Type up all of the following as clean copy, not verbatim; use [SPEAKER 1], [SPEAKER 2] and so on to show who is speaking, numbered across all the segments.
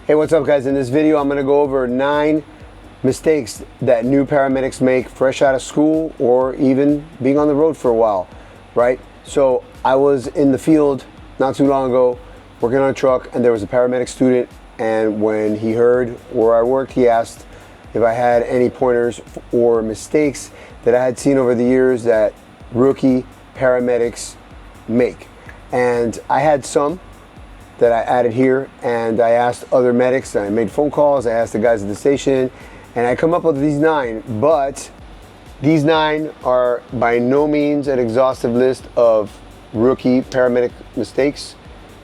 [SPEAKER 1] Hey, what's up guys? In this video I'm going to go over 9 mistakes that new paramedics make fresh out of school or even being on the road for a while, right? So I was in the field not too long ago working on a truck, and there was a paramedic student, and when he heard where I worked, he asked if I had any pointers or mistakes that I had seen over the years that rookie paramedics make. And I had some that I added here, and I asked other medics, and I made phone calls, I asked the guys at the station, and I come up with these 9, but these 9 are by no means an exhaustive list of rookie paramedic mistakes.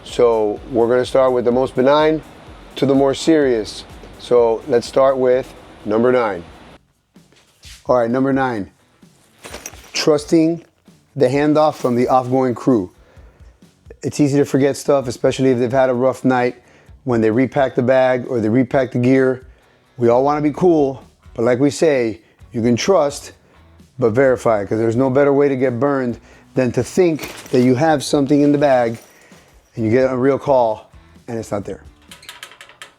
[SPEAKER 1] So we're gonna start with the most benign to the more serious. So let's start with number 9. All right, number 9, trusting the handoff from the off-going crew. It's easy to forget stuff, especially if they've had a rough night, when they repack the bag or they repack the gear. We all want to be cool, but like we say, you can trust, but verify, because there's no better way to get burned than to think that you have something in the bag and you get a real call and it's not there.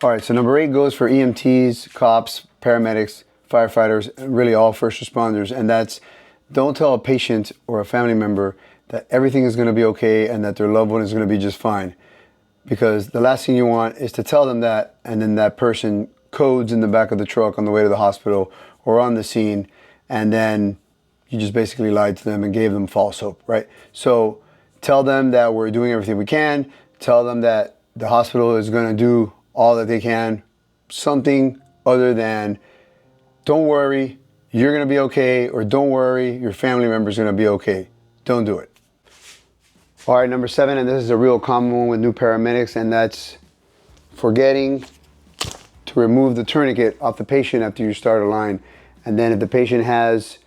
[SPEAKER 1] All right, so number 8 goes for EMTs, cops, paramedics, firefighters, and really all first responders, and that's don't tell a patient or a family member that everything is going to be okay and that their loved one is going to be just fine. Because the last thing you want is to tell them that, and then that person codes in the back of the truck on the way to the hospital or on the scene, and then you just basically lied to them and gave them false hope, right? So tell them that we're doing everything we can. Tell them that the hospital is going to do all that they can. Something other than, don't worry, you're going to be okay, or don't worry, your family member is going to be okay. Don't do it. All right, number 7, and this is a real common one with new paramedics, and that's forgetting to remove the tourniquet off the patient after you start a line. And then if the patient has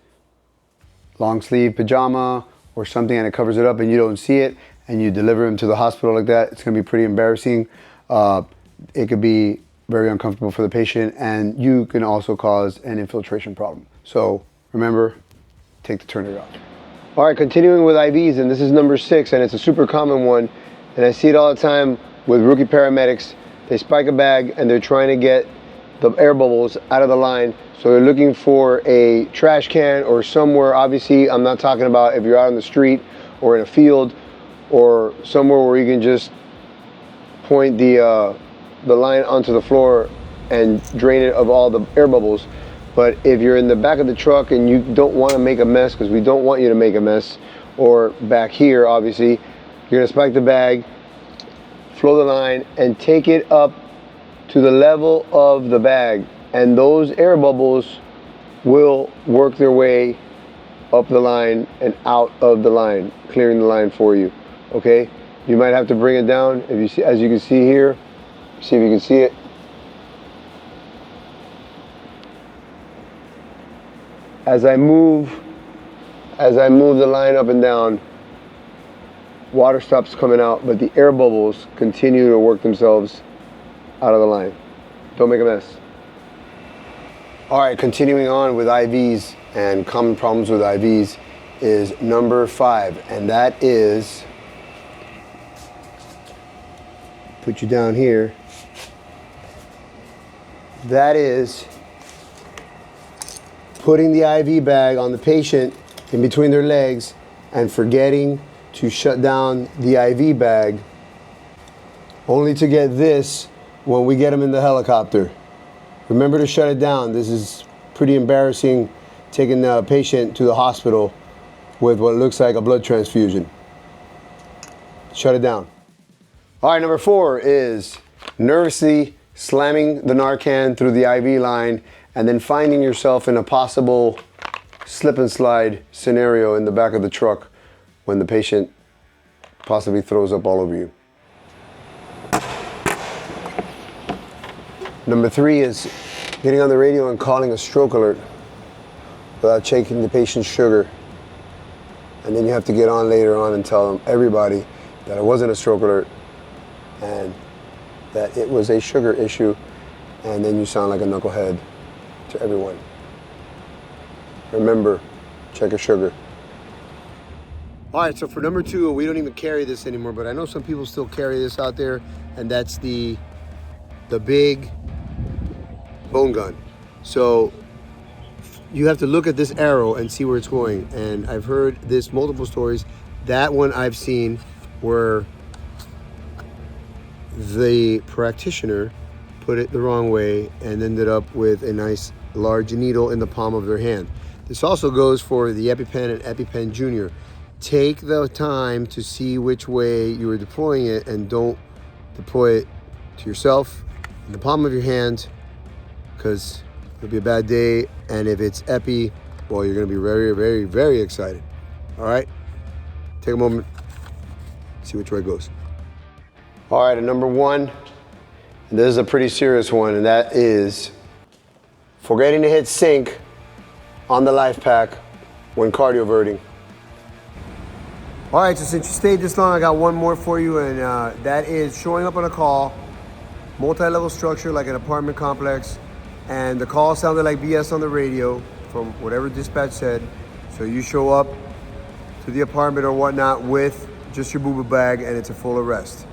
[SPEAKER 1] long sleeve pajama or something and it covers it up and you don't see it and you deliver him to the hospital like that, it's going to be pretty embarrassing. It could be very uncomfortable for the patient, and you can also cause an infiltration problem. So remember, take the tourniquet off. All right, continuing with IVs, and this is number 6, and it's a super common one, and I see it all the time with rookie paramedics. They spike a bag and they're trying to get the air bubbles out of the line, so they're looking for a trash can or somewhere. Obviously, I'm not talking about if you're out on the street or in a field or somewhere where you can just point the line onto the floor and drain it of all the air bubbles. But if you're in the back of the truck and you don't want to make a mess, because we don't want you to make a mess, or back here, obviously, you're going to spike the bag, flow the line, and take it up to the level of the bag. And those air bubbles will work their way up the line and out of the line, clearing the line for you, okay? You might have to bring it down. If you see, as you can see here, see if you can see it. As I move the line up and down, water stops coming out, but the air bubbles continue to work themselves out of the line. Don't make a mess. All right, continuing on with IVs and common problems with IVs is number 5, and that is, put you down here, that is putting the IV bag on the patient in between their legs and forgetting to shut down the IV bag, only to get this when we get them in the helicopter. Remember to shut it down. This is pretty embarrassing, taking the patient to the hospital with what looks like a blood transfusion. Shut it down. All right, number 4 is nervously slamming the Narcan through the IV line and then finding yourself in a possible slip and slide scenario in the back of the truck when the patient possibly throws up all over you. Number 3 is getting on the radio and calling a stroke alert without checking the patient's sugar. And then you have to get on later on and tell them, everybody, that it wasn't a stroke alert and that it was a sugar issue, and then you sound like a knucklehead to everyone. Remember, check your sugar. All right, so for number 2, we don't even carry this anymore, but I know some people still carry this out there, and that's the the big bone gun. So you have to look at this arrow and see where it's going. And I've heard this multiple stories. That one I've seen where the practitioner put it the wrong way and ended up with a nice large needle in the palm of their hand. This also goes for the EpiPen and EpiPen Junior. Take the time to see which way you are deploying it, and don't deploy it to yourself in the palm of your hand, because it'll be a bad day. And if it's Epi, well, you're gonna be very, very, very excited. All right, take a moment, see which way it goes. All right, and number one, and this is a pretty serious one, and that is forgetting to hit sync on the life pack when cardioverting. All right, so since you stayed this long, I got one more for you, and that is showing up on a call, multi-level structure like an apartment complex, and the call sounded like BS on the radio from whatever dispatch said. So you show up to the apartment or whatnot with just your boo-boo bag, and it's a full arrest.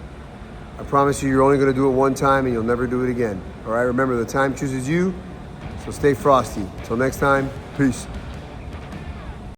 [SPEAKER 1] I promise you, you're only gonna do it one time and you'll never do it again. All right, remember, the time chooses you, so stay frosty. Till next time, peace.